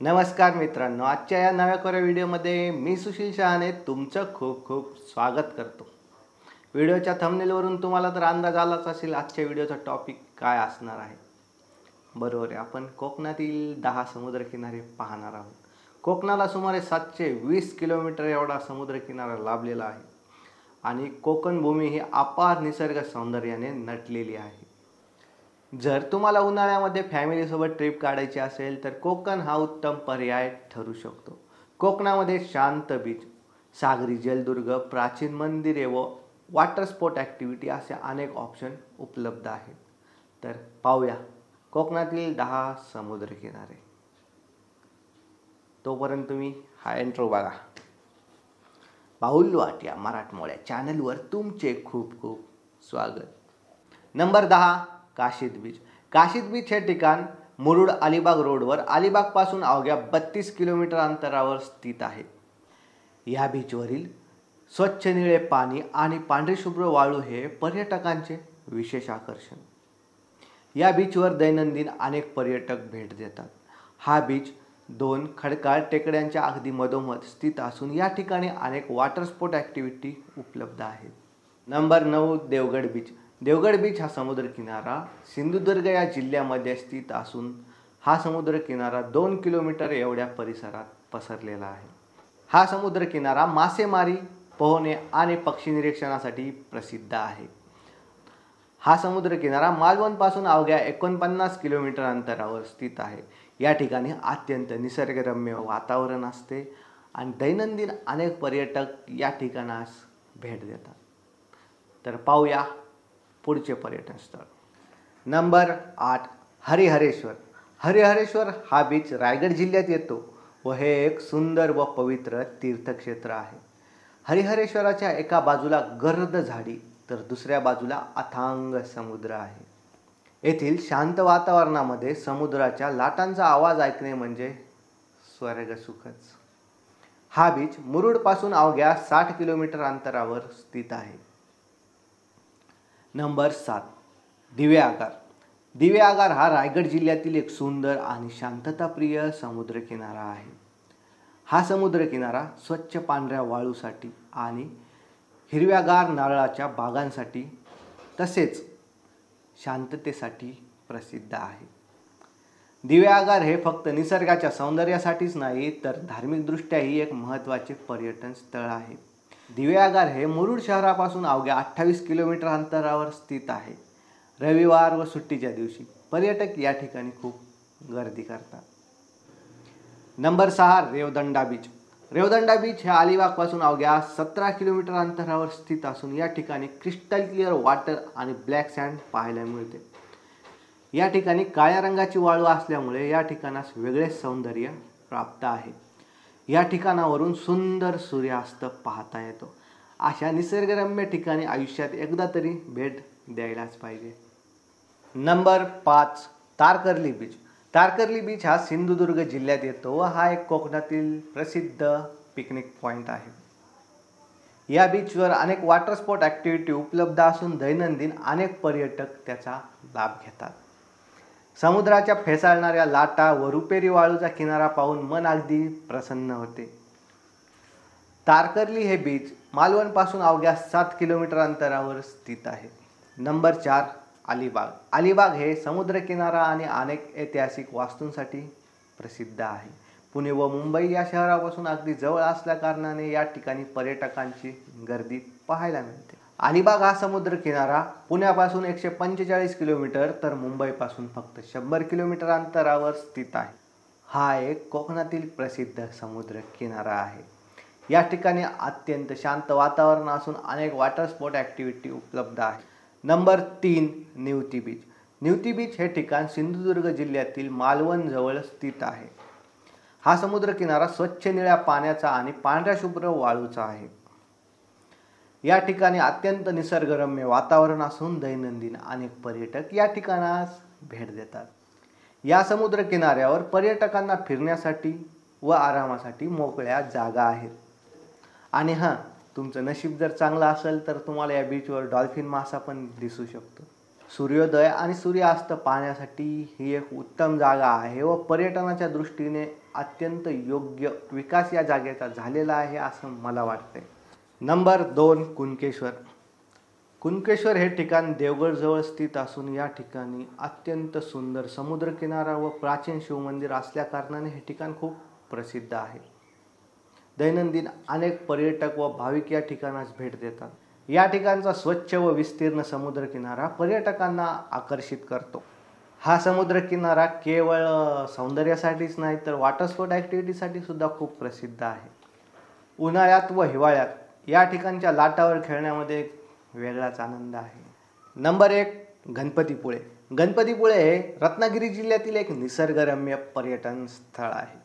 नमस्कार मित्रांनो, आजच्या या नव्या कोऱ्या व्हिडिओमध्ये मी सुशील शहाणे तुमचं खूप खूप स्वागत करतो. व्हिडिओच्या थंबनेलवरून तुम्हाला तर अंदाज आलाच असेल आजच्या व्हिडिओचा टॉपिक काय असणार आहे. बरोबर आहे, आपण कोकणातील 10 समुद्रकिनारे पाहणार आहोत. कोकणाला सुमारे 720 किलोमीटर एवढा समुद्रकिनारा लाभलेला आहे आणि कोकण भूमी ही अपार निसर्ग सौंदर्याने नटलेली आहे. जर तुम्हाला उन्हाळ्यामध्ये फॅमिलीसोबत ट्रिप काढायची असेल तर कोकण हा उत्तम पर्याय ठरू शकतो. कोकणामध्ये शांत बीच, सागरी जलदुर्ग, प्राचीन मंदिरे व वॉटर स्पोर्ट ॲक्टिव्हिटी असे अनेक ऑप्शन उपलब्ध आहेत. तर पाहूया कोकणातील 10 समुद्रकिनारे. तोपर्यंत तुम्ही हा इंट्रो बघा. बाहुल वाट मराठमोळ्या चॅनलवर तुमचे खूप खूप स्वागत. Number 10, Kashid beach. Kashid beach हे ठिकाण मुरुड अलिबाग रोडवर अलिबागपासून अवघ्या 32 किलोमीटर अंतरावर स्थित आहे. या बीचवरील स्वच्छ निळे पाणी आणि पांढरेशुभ्र वाळू हे पर्यटकांचे विशेष आकर्षण. या बीचवर दैनंदिन अनेक पर्यटक भेट देतात. हा बीच 2 खडकाळ टेकड्यांच्या अगदी मधोमध स्थित असून या ठिकाणी अनेक वॉटर स्पोर्ट ॲक्टिव्हिटी उपलब्ध आहेत. Number 9, Devgad beach. Devgad beach हा समुद्रकिनारा सिंधुदुर्ग या जिल्ह्यामध्ये स्थित असून हा समुद्रकिनारा 2 किलोमीटर एवढ्या परिसरात पसरलेला आहे. हा समुद्रकिनारा मासेमारी, पोहणे आणि पक्षी निरीक्षणासाठी प्रसिद्ध आहे. हा समुद्रकिनारा मालवणपासून अवघ्या 49 किलोमीटर अंतरावर स्थित आहे. या ठिकाणी अत्यंत निसर्गरम्य वातावरण असते आणि दैनंदिन अनेक पर्यटक या ठिकाणास भेट देतात. तर पाहूया पुढचे पर्यटन स्थळ. नंबर 8, हरिहरेश्वर. हरिहरेश्वर हा बीच रायगड जिल्ह्यात येतो व हे एक सुंदर व पवित्र तीर्थक्षेत्र आहे. हरिहरेश्वराच्या एका बाजूला गर्द झाडी तर दुसऱ्या बाजूला अथांग समुद्र आहे. येथील शांत वातावरणामध्ये समुद्राच्या लाटांचा आवाज ऐकणे म्हणजे स्वर्गसुखच. हा बीच मुरुडपासून अवघ्या 60 किलोमीटर अंतरावर स्थित आहे. नंबर 7, दिवे आगार. दिवे आगार हा रायगड जिल्ह्यातील एक सुंदर आणि शांतताप्रिय समुद्रकिनारा आहे. हा समुद्रकिनारा स्वच्छ पांढऱ्या वाळूसाठी आणि हिरव्यागार नारळाच्या बागांसाठी तसेच शांततेसाठी प्रसिद्ध आहे. दिवे आगार हे फक्त निसर्गाच्या सौंदर्यासाठीच नाही तर धार्मिकदृष्ट्याही एक महत्त्वाचे पर्यटन स्थळ आहे. दिवे आगार हे मुरुड शहरापासून अवघ्या 28 किलोमीटर अंतरावर स्थित आहे. रविवार व सुट्टीच्या दिवशी पर्यटक या ठिकाणी खूप गर्दी करतात. Number 6, Revdanda beach. Revdanda beach हे अलिबागपासून अवघ्या 17 किलोमीटर अंतरावर स्थित असून या ठिकाणी क्रिस्टल क्लिअर वॉटर आणि ब्लॅक सँड पाहायला मिळते. या ठिकाणी काळ्या रंगाची वाळू असल्यामुळे या ठिकाणास वेगळे सौंदर्य प्राप्त आहे. या ठिकाणावरून सुंदर सूर्यास्त पाहता येतो. अशा निसर्गरम्य ठिकाणी आयुष्यात एकदा तरी भेट द्यायलाच पाहिजे. Number 5, Tarkarli beach. Tarkarli beach हा सिंधुदुर्ग जिल्ह्यात येतो व हा एक कोकणातील प्रसिद्ध पिकनिक पॉईंट आहे. या बीचवर अनेक वॉटर स्पोर्ट ॲक्टिव्हिटी उपलब्ध असून दैनंदिन अनेक पर्यटक त्याचा लाभ घेतात. समुद्राच्या फेसाळणाऱ्या लाटा व रुपेरी वाळूचा किनारा पाहून मन अगदी प्रसन्न होते. तारकर्ली हे बीच मालवणपासून अवघ्या 7 किलोमीटर अंतरावर स्थित आहे. नंबर 4, अलिबाग. अलिबाग हे समुद्रकिनारा आणि अनेक ऐतिहासिक वास्तूंसाठी प्रसिद्ध आहे. पुणे व मुंबई या शहरापासून अगदी जवळ असल्या कारणाने या ठिकाणी पर्यटकांची गर्दी पाहायला मिळते. अलिबाग हा समुद्रकिनारा पुण्यापासून 145 किलोमीटर तर मुंबईपासून फक्त 100 किलोमीटर अंतरावर स्थित आहे. हा एक कोकणातील प्रसिद्ध समुद्र किनारा आहे. या ठिकाणी अत्यंत शांत वातावरण असून अनेक वॉटर स्पोर्ट ॲक्टिव्हिटी उपलब्ध आहे. Number 3, Nivati beach. Nivati beach हे ठिकाण सिंधुदुर्ग जिल्ह्यातील मालवणजवळ स्थित आहे. हा समुद्रकिनारा स्वच्छ निळ्या पाण्याचा आणि पांढऱ्या शुभ्र वाळूचा आहे. या ठिकाणी अत्यंत निसर्गरम्य वातावरण असून दैनंदिन अनेक पर्यटक या ठिकाणास भेट देतात. या समुद्र किनाऱ्यावर पर्यटकांना फिरण्यासाठी व आरामासाठी मोकळ्या जागा आहेत. आणि हां, तुमचं नशीब जर चांगलं असेल तर तुम्हाला या बीचवर डॉल्फिन मासा पण दिसू शकतो. सूर्योदय आणि सूर्यास्त पाहण्यासाठी ही एक उत्तम जागा आहे व पर्यटनाच्या दृष्टीने अत्यंत योग्य विकास या जागेचा झालेला आहे असं मला वाटतंय. नंबर 2, कुणकेश्वर. कुणकेश्वर हे ठिकाण देवगडजवळ स्थित असून या ठिकाणी अत्यंत सुंदर समुद्रकिनारा व प्राचीन शिवमंदिर असल्याकारणाने हे ठिकाण खूप प्रसिद्ध आहे. दैनंदिन अनेक पर्यटक व भाविक या ठिकाणास भेट देतात. या ठिकाणचा स्वच्छ व विस्तीर्ण समुद्रकिनारा पर्यटकांना आकर्षित करतो. हा समुद्रकिनारा केवळ सौंदर्यासाठीच नाही तर वॉटर स्पोर्ट ॲक्टिव्हिटीसाठी सुद्धा खूप प्रसिद्ध आहे. उन्हाळ्यात व हिवाळ्यात या ठिकाणच्या लाटावर खेळण्यामध्ये एक वेगळाच आनंद आहे. नंबर 1, गणपतीपुळे. गणपतीपुळे हे रत्नागिरी जिल्ह्यातील एक निसर्गरम्य पर्यटन स्थळ आहे.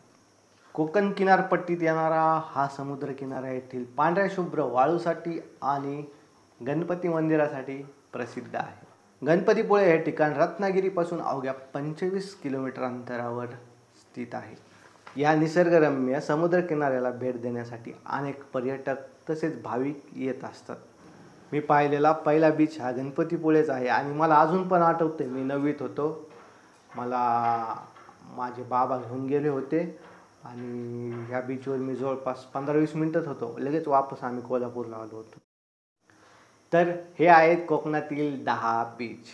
कोकण किनारपट्टीत येणारा हा समुद्रकिनारा येथील पांढऱ्या शुभ्र वाळूसाठी आणि गणपती मंदिरासाठी प्रसिद्ध आहे. गणपतीपुळे हे ठिकाण रत्नागिरीपासून अवघ्या 25 किलोमीटर अंतरावर स्थित आहे. या निसर्गरम्य समुद्रकिनाऱ्याला भेट देण्यासाठी अनेक पर्यटक तसेच भाविक येत असतात. मी पाहिलेला पहिला बीच हा गणपतीपुळेच आहे आणि मला अजून पण आठवते, मी 9वीत होतो. मला माझे बाबा घेऊन गेले होते आणि ह्या बीचवर मी जवळपास 15-20 मिनिटच होतो. लगेच वापस आम्ही कोल्हापूरला आलो होतो. तर हे आहेत कोकणातील 10 बीच.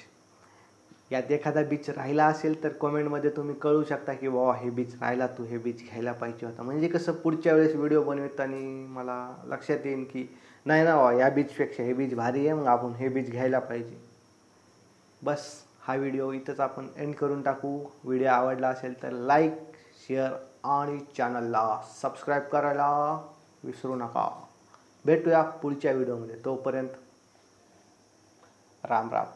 यात एखादा बीच राहिला असेल तर कमेंटमध्ये तुम्ही कळू शकता की बाबा हे बीच राहिला, तू हे बीच घ्यायला पाहिजे होता. म्हणजे कसं पुढच्या वेळेस व्हिडिओ बनवताना मला लक्षात येईल की नाही ना बाबा, या बीचपेक्षा हे बीच भारी आहे, मग आपण हे बीच घ्यायला पाहिजे. बस हा व्हिडिओ इथंच आपण एंड करून टाकू. व्हिडिओ आवडला असेल तर लाईक, शेअर आणि चॅनलला सबस्क्राईब करायला विसरू नका. भेटूया पुढच्या व्हिडिओमध्ये. तोपर्यंत राम राम.